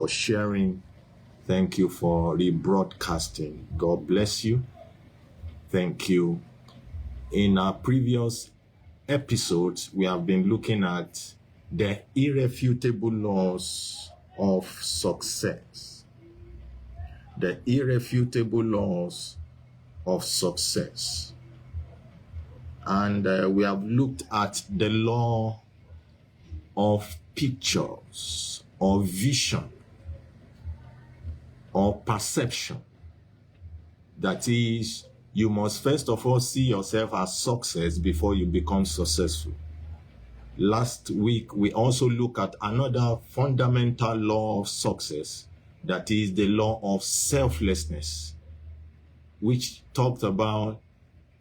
sharing. Thank you for rebroadcasting. God bless you. Thank you. In our previous episodes, we have been looking at the irrefutable laws of success. The irrefutable laws of success. And we have looked at the law of pictures or vision or perception. That is, you must first of all see yourself as success before you become successful. Last week, we also looked at another fundamental law of success, that is the law of selflessness, which talked about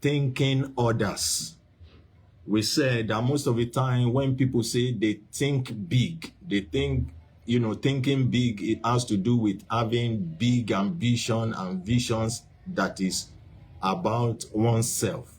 thinking others. We said that most of the time when people say they think big, they think, thinking big, it has to do with having big ambition and visions that is about oneself.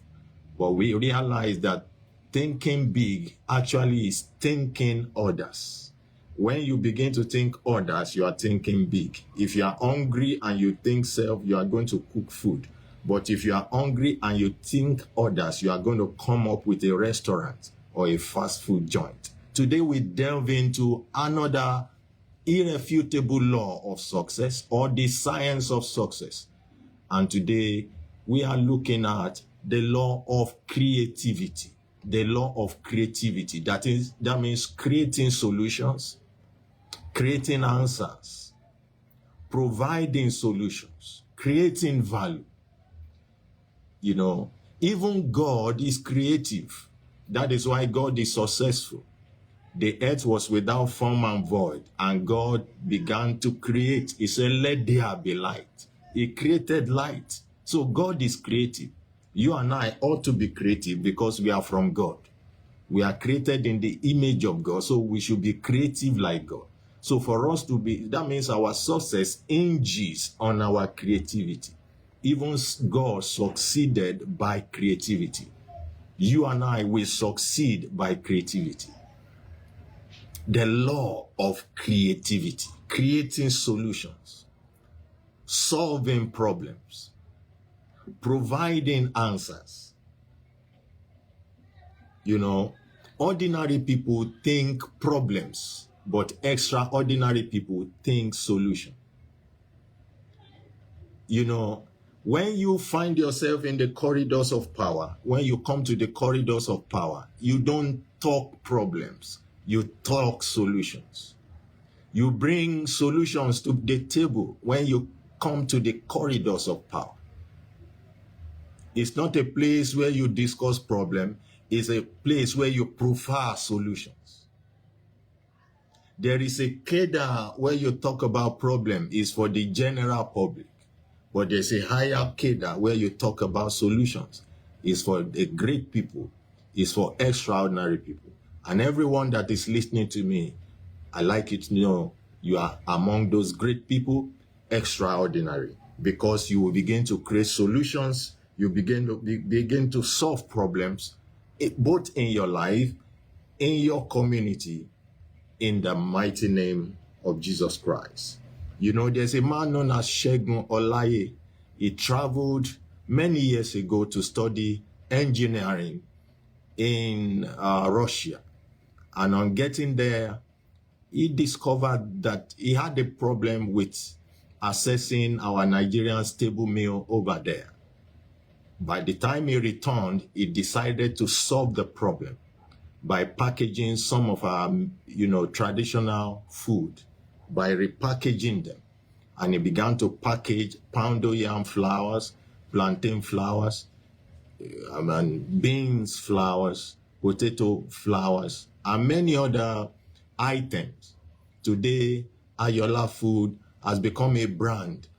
But we realize that thinking big actually is thinking others. When you begin to think others, you are thinking big. If you are hungry and you think self, you are going to cook food. But if you are hungry and you think others, you are going to come up with a restaurant or a fast food joint. Today we delve into another irrefutable law of success, or the science of success. And today we are looking at the law of creativity. The law of creativity. That means creating solutions, creating answers, providing solutions, creating value. Even God is creative. That is why God is successful. The earth was without form and void, and God began to create. He said, let there be light. He created light. So God is creative. You and I ought to be creative because we are from God. We are created in the image of God, so we should be creative like God. So for us to be, that means our success hinges on our creativity. Even God succeeded by creativity. You and I will succeed by creativity. The law of creativity, creating solutions, solving problems, providing answers. Ordinary people think problems, but extraordinary people think solution. When you find yourself in the corridors of power, when you come to the corridors of power, you don't talk problems, you talk solutions. You bring solutions to the table when you come to the corridors of power. It's not a place where you discuss problem, it's a place where you prefer solutions. There is a cadre where you talk about problem is for the general public. But there's a higher cadre where you talk about solutions. It's for the great people. It's for extraordinary people. And everyone that is listening to me, I like you to know you are among those great people, extraordinary. Because you will begin to create solutions. You begin to solve problems, both in your life, in your community, in the mighty name of Jesus Christ. There's a man known as Segun Olaye. He traveled many years ago to study engineering in Russia. And on getting there, he discovered that he had a problem with accessing our Nigerian stable mill over there. By the time he returned, he decided to solve the problem by packaging some of our, traditional food, by repackaging them. And he began to package poundo yam flours, plantain flours, beans flours, potato flours, and many other items. Today, Ayola Food has become a brand,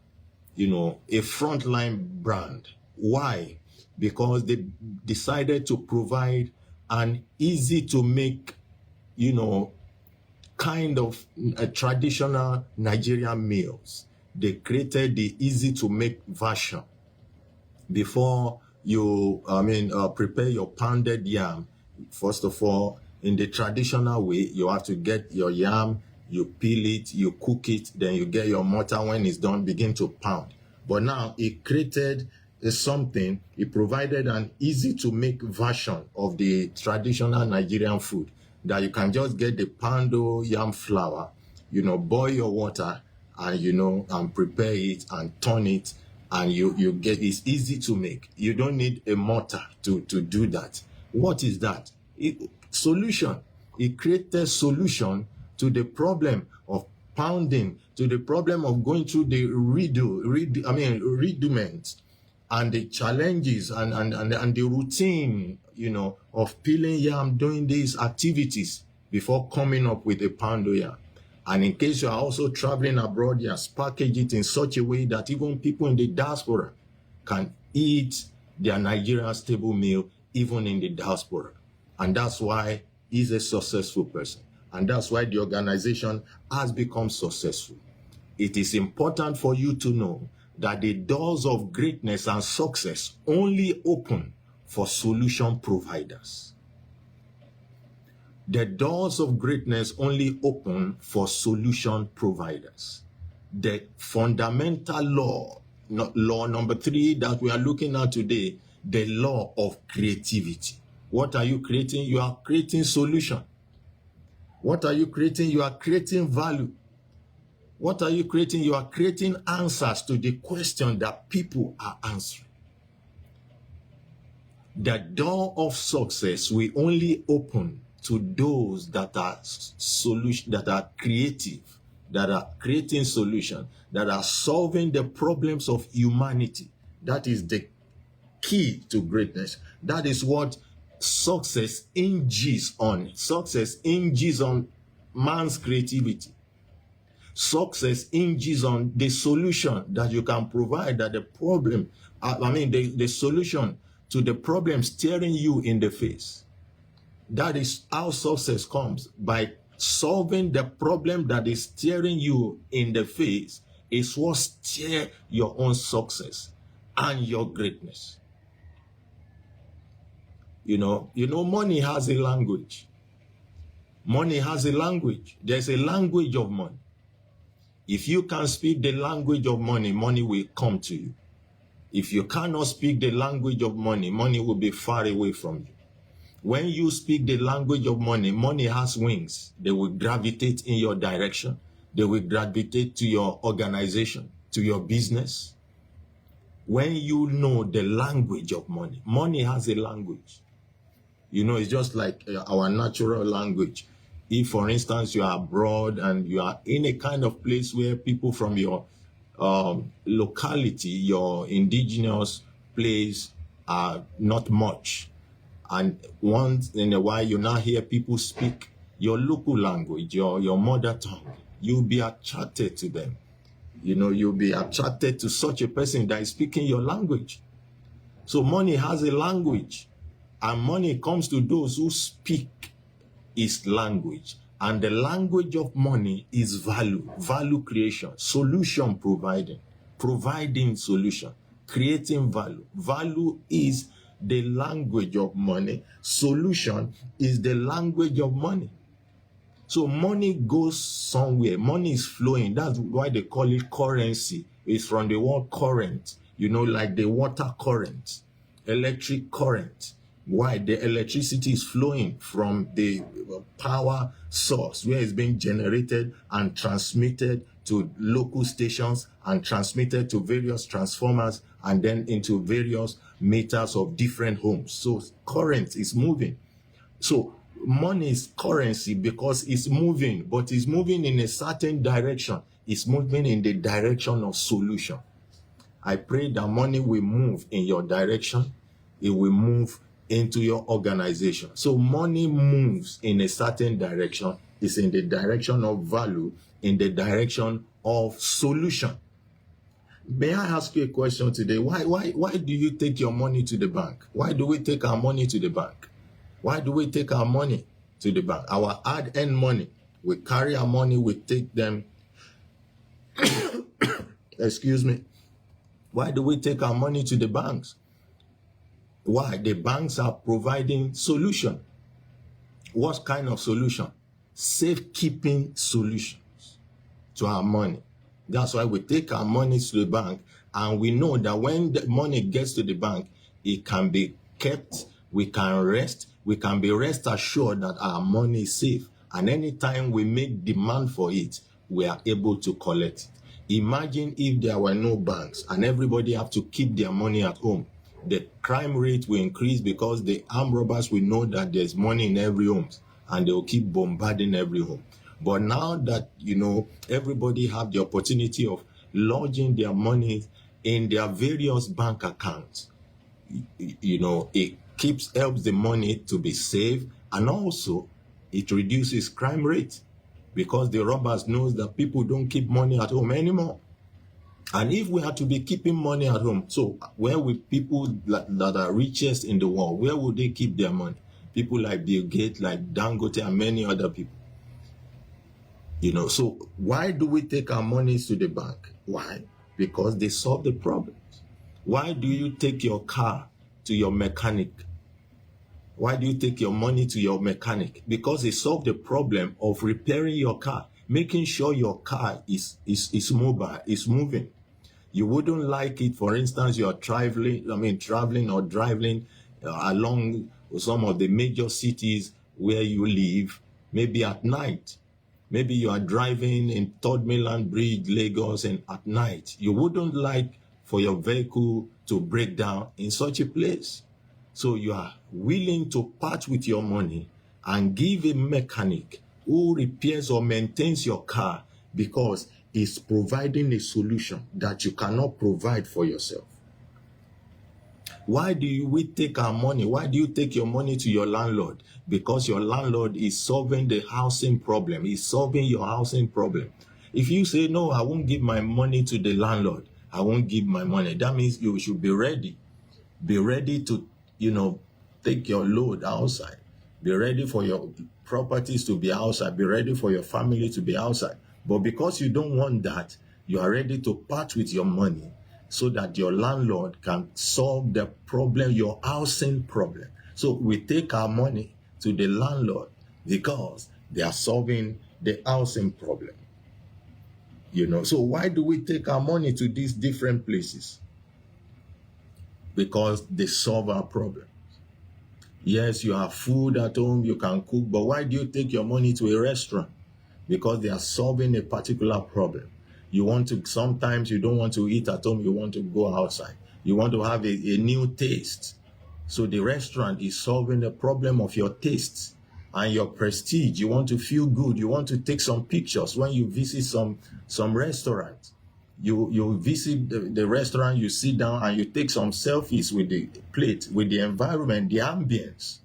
a frontline brand. Why? Because they decided to provide an easy to make, kind of a traditional Nigerian meals. They created the easy to make version. Before you, prepare your pounded yam, first of all, in the traditional way, you have to get your yam, you peel it, you cook it, then you get your mortar. When it's done, begin to pound. But now it created something, it provided an easy to make version of the traditional Nigerian food, that you can just get the poundo yam flour, boil your water, and and prepare it and turn it, and you get, it's easy to make. You don't need a mortar to do that. What is that? Solution. It created solution to the problem of pounding, to the problem of going through the rudiments and the challenges and the routine, of peeling yam, doing these activities before coming up with a poundo yam. And in case you are also traveling abroad, you package it in such a way that even people in the diaspora can eat their Nigerian stable meal even in the diaspora. And that's why he's a successful person. And that's why the organization has become successful. It is important for you to know that the doors of greatness and success only open for solution providers. The doors of greatness only open for solution providers. The fundamental law number 3 that we are looking at today, the law of creativity. What are you creating? You are creating solution. What are you creating? You are creating value. What are you creating? You are creating answers to the question that people are answering. The door of success will only open to those that are creative, that are creating solutions, that are solving the problems of humanity. That is the key to greatness. That is what success hinges on. Success hinges on man's creativity. Success hinges on the solution that you can provide, that the problem, the solution to the problem staring you in the face. That is how success comes, by solving the problem that is staring you in the face. Is what steers your own success and your greatness. Money has a language. Money has a language. There's a language of money. If you can speak the language of money, money will come to you. If you cannot speak the language of money, money will be far away from you. When you speak the language of money, money has wings. They will gravitate in your direction. They will gravitate to your organization, to your business. When you know the language of money, money has a language. It's just like our natural language. If, for instance, you are abroad and you are in a kind of place where people from your locality, your indigenous place, are not much, and once in a while you now hear people speak your local language, your mother tongue, you'll be attracted to them. You'll be attracted to such a person that is speaking your language. So money has a language, and money comes to those who speak its language. And the language of money is value creation, solution providing solution, creating value. Value is the language of money. Solution is the language of money. So money goes somewhere. Money is flowing. That's why they call it currency. It's from the word current, like the water current, electric current. Why? The electricity is flowing from the power source where it's being generated and transmitted to local stations and transmitted to various transformers and then into various meters of different homes. So current is moving. So money is currency because it's moving, but it's moving in a certain direction. It's moving in the direction of solution. I pray that money will move in your direction. It will move into your organization. So money moves in a certain direction. It's in the direction of value, in the direction of solution. May I ask you a question today? Why do you take your money to the bank? Why do we take our money to the bank? Why do we take our money to the bank? Our hard-earned money. We carry our money, we take them. Excuse me. Why do we take our money to the banks? Why? The banks are providing solution. What kind of solution? Safekeeping solution. to our money. That's why we take our money to the bank, and we know that when the money gets to the bank, it can be kept, we can rest, we can be rest assured that our money is safe. And anytime we make demand for it, we are able to collect it. Imagine if there were no banks and everybody have to keep their money at home. The crime rate will increase because the armed robbers will know that there's money in every home and they will keep bombarding every home. But now that, everybody have the opportunity of lodging their money in their various bank accounts, it helps the money to be safe, and also it reduces crime rate because the robbers knows that people don't keep money at home anymore. And if we had to be keeping money at home, so where would people that are richest in the world, where would they keep their money? People like Bill Gates, like Dangote, and many other people. So why do we take our monies to the bank? Why? Because they solve the problems. Why do you take your car to your mechanic? Why do you take your money to your mechanic? Because they solve the problem of repairing your car, making sure your car is mobile, is moving. You wouldn't like it, for instance, you are traveling or driving along some of the major cities where you live, maybe at night. Maybe you are driving in Third Mainland Bridge, Lagos, and at night. You wouldn't like for your vehicle to break down in such a place. So you are willing to part with your money and give a mechanic who repairs or maintains your car because it's providing a solution that you cannot provide for yourself. Why do we take our money? Why do you take your money to your landlord? Because your landlord is solving the housing problem. He's solving your housing problem. If you say, no, I won't give my money to the landlord, I won't give my money, that means you should be ready. Be ready to, take your load outside. Be ready for your properties to be outside. Be ready for your family to be outside. But because you don't want that, you are ready to part with your money so that your landlord can solve the problem, your housing problem. So we take our money to the landlord because they are solving the housing problem. So why do we take our money to these different places? Because they solve our problem. Yes, you have food at home, you can cook, but why do you take your money to a restaurant? Because they are solving a particular problem. Sometimes you don't want to eat at home, you want to go outside. You want to have a new taste. So the restaurant is solving the problem of your tastes and your prestige. You want to feel good. You want to take some pictures when you visit some restaurant. You visit the restaurant, you sit down and you take some selfies with the plate, with the environment, the ambience.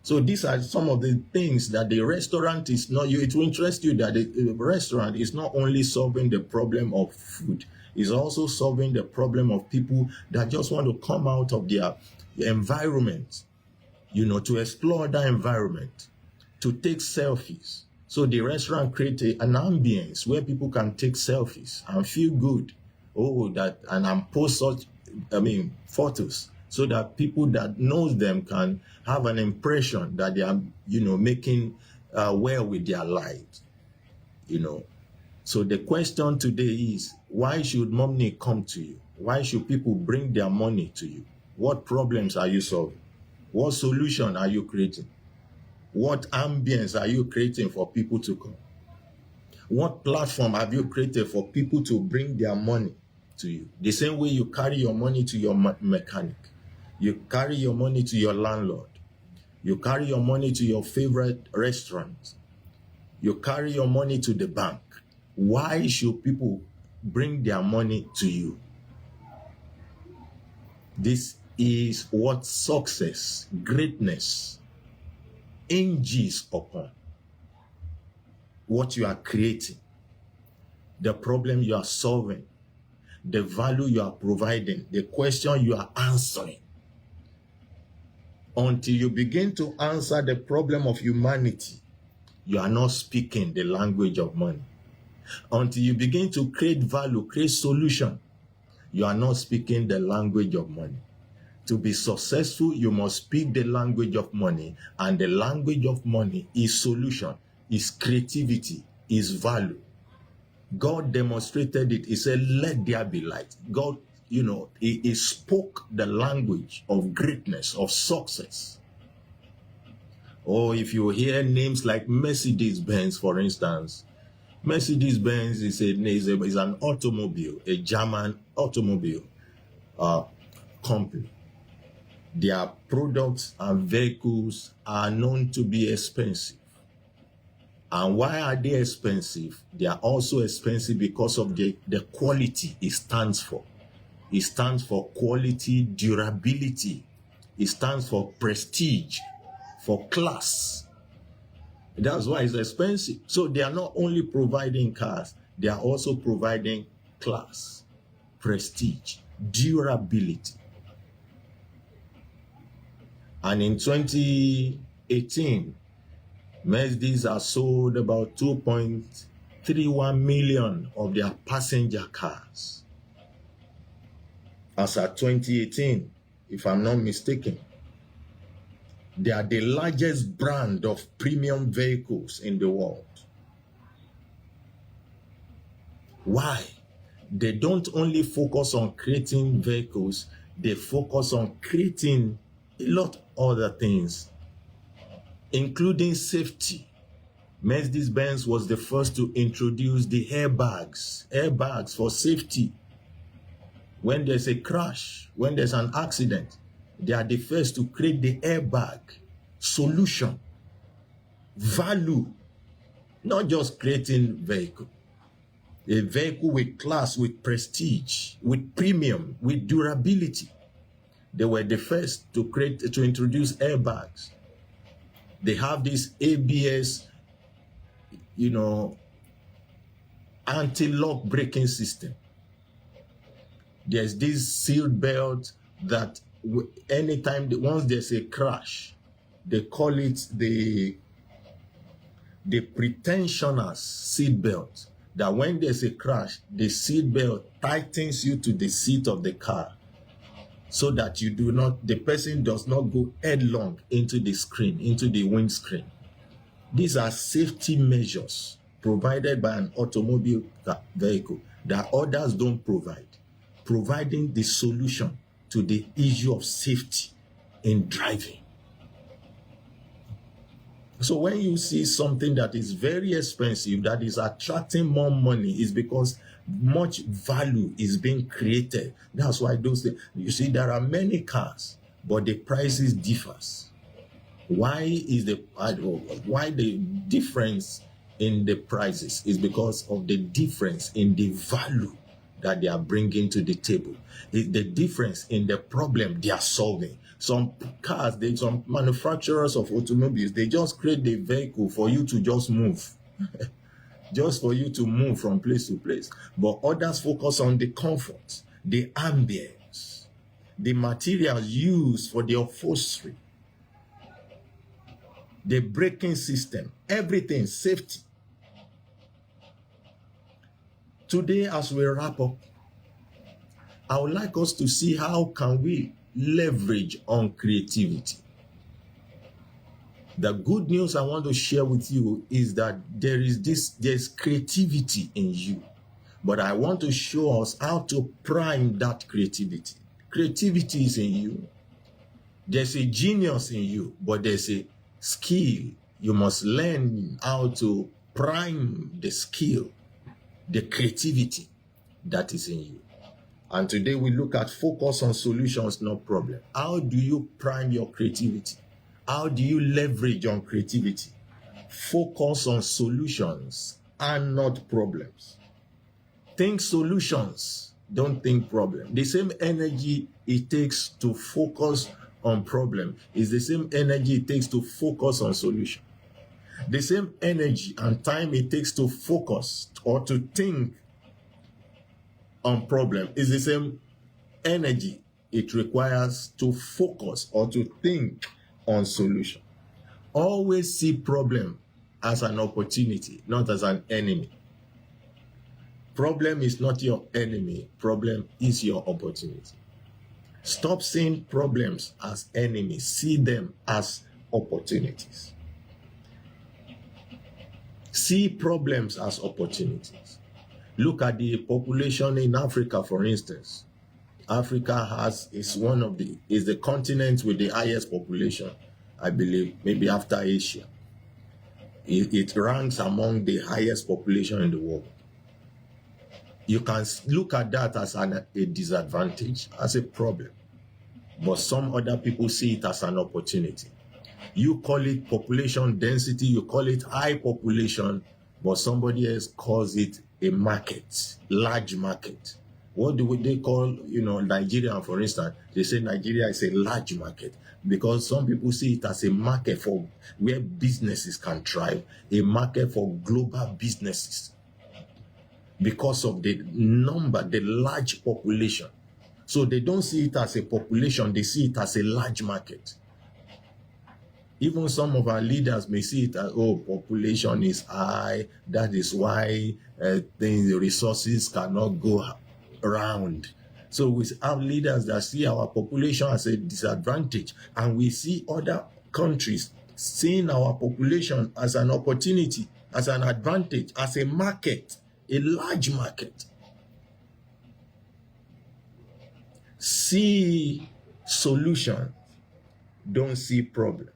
So these are some of the things that the restaurant is not. It will interest you that the restaurant is not only solving the problem of food, it's also solving the problem of people that just want to come out of their environment, to explore that environment, to take selfies. So the restaurant creates an ambience where people can take selfies and feel good. And post such, photos, so that people that knows them can have an impression that they are, making well with their lives. So the question today is, why should money come to you? Why should people bring their money to you? What problems are you solving? What solution are you creating? What ambience are you creating for people to come? What platform have you created for people to bring their money to you? The same way you carry your money to your mechanic, you carry your money to your landlord, you carry your money to your favorite restaurant, you carry your money to the bank. Why should people bring their money to you? This is what success, greatness hinges upon. What you are creating, the problem you are solving, the value you are providing, the question you are answering. Until you begin to answer the problem of humanity, you are not speaking the language of money. Until you begin to create value, create solution, you are not speaking the language of money. To be successful, you must speak the language of money, and the language of money is solution, is creativity, is value. God demonstrated it. He said, let there be light. God, he spoke the language of greatness, of success. Or if you hear names like Mercedes-Benz, for instance, Mercedes-Benz is an automobile, a German automobile company. Their products and vehicles are known to be expensive. And why are they expensive? They are also expensive because of the quality it stands for. It stands for quality, durability. It stands for prestige, for class. That's why it's expensive. So they are not only providing cars, they are also providing class, prestige, durability. And in 2018, Mercedes has sold about 2.31 million of their passenger cars. As at 2018, if I'm not mistaken, they are the largest brand of premium vehicles in the world. Why? They don't only focus on creating vehicles, they focus on creating a lot of other things, including safety. Mercedes-Benz was the first to introduce the airbags for safety. When there's a crash, when there's an accident, they are the first to create the airbag solution. Value, not just creating vehicle. A vehicle with class, with prestige, with premium, with durability. They were the first to introduce airbags. They have this ABS, anti-lock braking system. There's this seat belt that once there's a crash, they call it the pretensioner's seat belt. That when there's a crash, the seat belt tightens you to the seat of the car, so that the person does not go headlong into the windscreen. These are safety measures provided by an automobile vehicle that others don't provide, providing the solution to the issue of safety in driving. So when you see something that is very expensive, that is attracting more money, is because much value is being created. That's why those things, you see, there are many cars, but the prices differs. Why the difference in the prices is because of the difference in the value that they are bringing to the table. It's the difference in the problem they are solving. Some cars, some manufacturers of automobiles, they just create the vehicle for you to just move. Just for you to move from place to place. But others focus on the comfort, the ambience, the materials used for the upholstery, the braking system, everything, safety. Today, as we wrap up, I would like us to see how can we leverage on creativity. The good news I want to share with you is that there's creativity in you. But I want to show us how to prime that creativity. Creativity is in you. There's a genius in you, but there's a skill. You must learn how to prime the skill, the creativity that is in you. And today we look at focus on solutions, not problem. How do you prime your creativity? How do you leverage on creativity? Focus on solutions and not problems. Think solutions, don't think problem. The same energy it takes to focus on problem is the same energy it takes to focus on solution. The same energy and time it takes to focus or to think on problem is the same energy it requires to focus or to think on solution. Always see problem as an opportunity, not as an enemy. Problem is not your enemy. Problem is your opportunity. Stop seeing problems as enemies. See them as opportunities. See problems as opportunities. Look at the population in Africa, for instance. Africa is the continent with the highest population, I believe, maybe after Asia. It ranks among the highest population in the world. You can look at that as a disadvantage, as a problem. But some other people see it as an opportunity. You call it population density, you call it high population, but somebody else calls it a market, large market. What do they call, Nigeria, for instance? They say Nigeria is a large market because some people see it as a market for where businesses can thrive, a market for global businesses because of the large population. So they don't see it as a population, they see it as a large market. Even some of our leaders may see it as, population is high, that is why the resources cannot go around. So we have leaders that see our population as a disadvantage, and we see other countries seeing our population as an opportunity, as an advantage, as a market, a large market. See solution, don't see problem.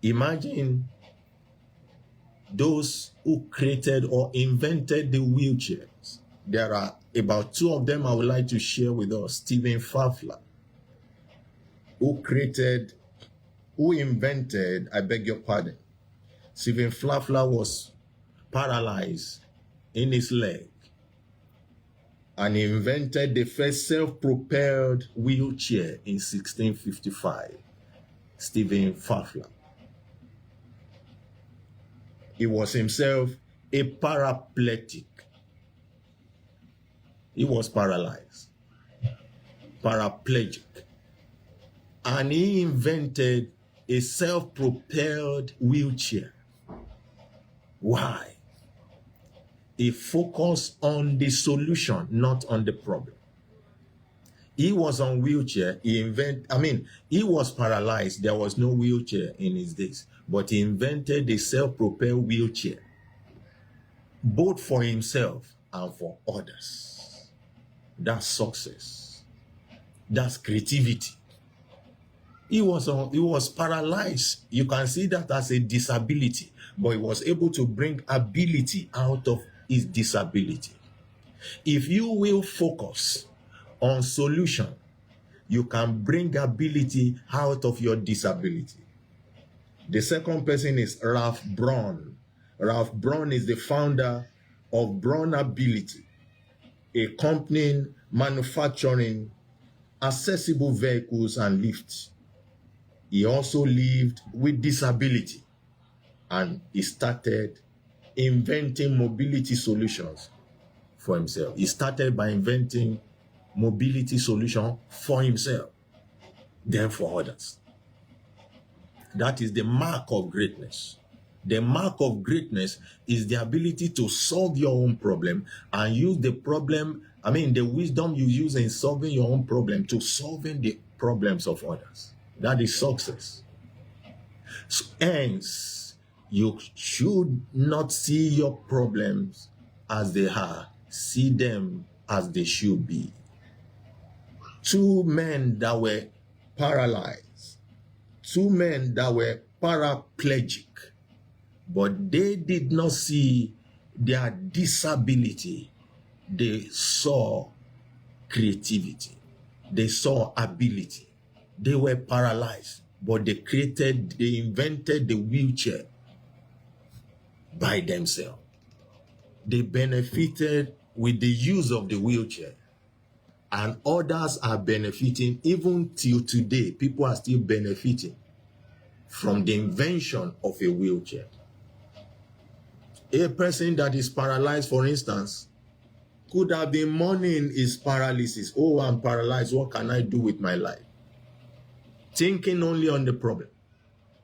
Imagine those who created or invented the wheelchairs. There are about 2 of them I would like to share with us. Stephen Fafler, who invented, I beg your pardon, Stephen Fafler was paralyzed in his leg and he invented the first self-propelled wheelchair in 1655. Stephen Fafler. He was himself a paraplegic. He was paralyzed, paraplegic. And he invented a self-propelled wheelchair. Why? He focused on the solution, not on the problem. He was on wheelchair. He was paralyzed. There was no wheelchair in his days, but he invented a self-propelled wheelchair, both for himself and for others. That's success. That's creativity. He was paralyzed. You can see that as a disability, but he was able to bring ability out of his disability. If you will focus on solution, you can bring ability out of your disability. The second person is Ralph Braun. Ralph Braun is the founder of Braun Ability, a company manufacturing accessible vehicles and lifts. He also lived with disability and he started inventing mobility solutions for himself. He started by inventing mobility solution for himself, then for others. That is the mark of greatness. The mark of greatness is the ability to solve your own problem and use the wisdom you use in solving your own problem to solving the problems of others. That is success. Hence, you should not see your problems as they are. See them as they should be. 2 men that were paralyzed, 2 men that were paraplegic, but they did not see their disability. They saw creativity. They saw ability. They were paralyzed, but they invented the wheelchair by themselves. They benefited with the use of the wheelchair, and others are benefiting. Even till today, people are still benefiting from the invention of a wheelchair. A person that is paralyzed, for instance, could have been mourning his paralysis. Oh, I'm paralyzed. What can I do with my life? Thinking only on the problem.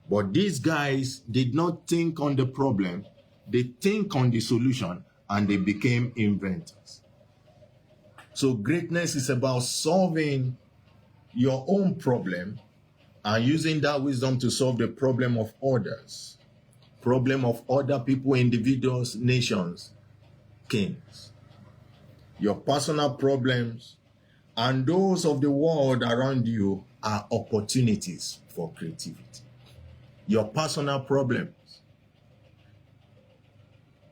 But these guys did not think on the problem. They think on the solution, and they became inventors. So greatness is about solving your own problem and using that wisdom to solve the problem of others, problem of other people, individuals, nations. kings. Your personal problems and those of the world around you are opportunities for creativity. Your personal problems,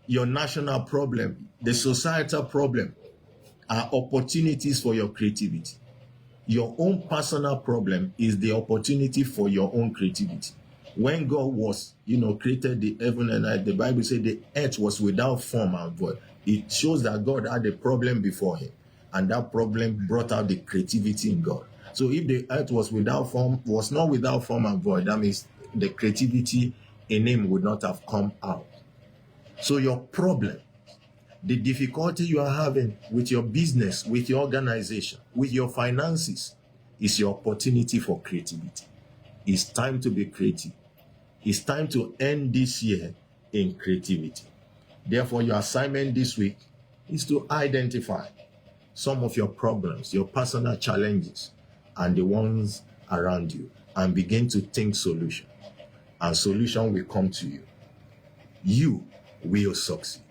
your national problem, the societal problem are opportunities for your creativity. Your own personal problem is the opportunity for your own creativity. When God was, created the heaven and earth, the Bible said the earth was without form and void. It shows that God had a problem before him, and that problem brought out the creativity in God. So if the earth was not without form and void, that means the creativity in him would not have come out. So your problem, the difficulty you are having with your business, with your organization, with your finances, is your opportunity for creativity. It's time to be creative. It's time to end this year in creativity. Therefore, your assignment this week is to identify some of your problems, your personal challenges, and the ones around you, and begin to think solution. And solution will come to you. You will succeed.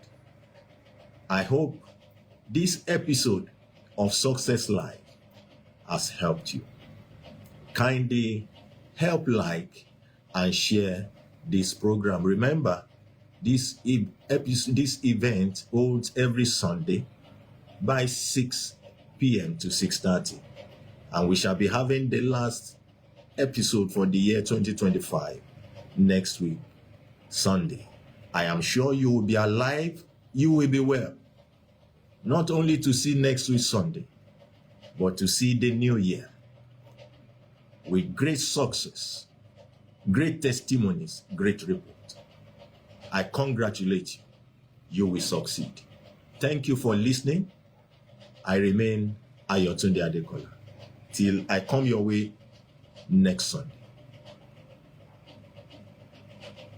I hope this episode of Success Live has helped you. Kindly help like and share this program. Remember, this event holds every Sunday by 6 p.m. to 6:30. And we shall be having the last episode for the year 2025 next week, Sunday. I am sure you will be alive, you will be well. Not only to see next week Sunday, but to see the new year with great success, great testimonies, great report. I congratulate you. You will succeed. Thank you for listening. I remain Ayotunde Adekola till I come your way next Sunday.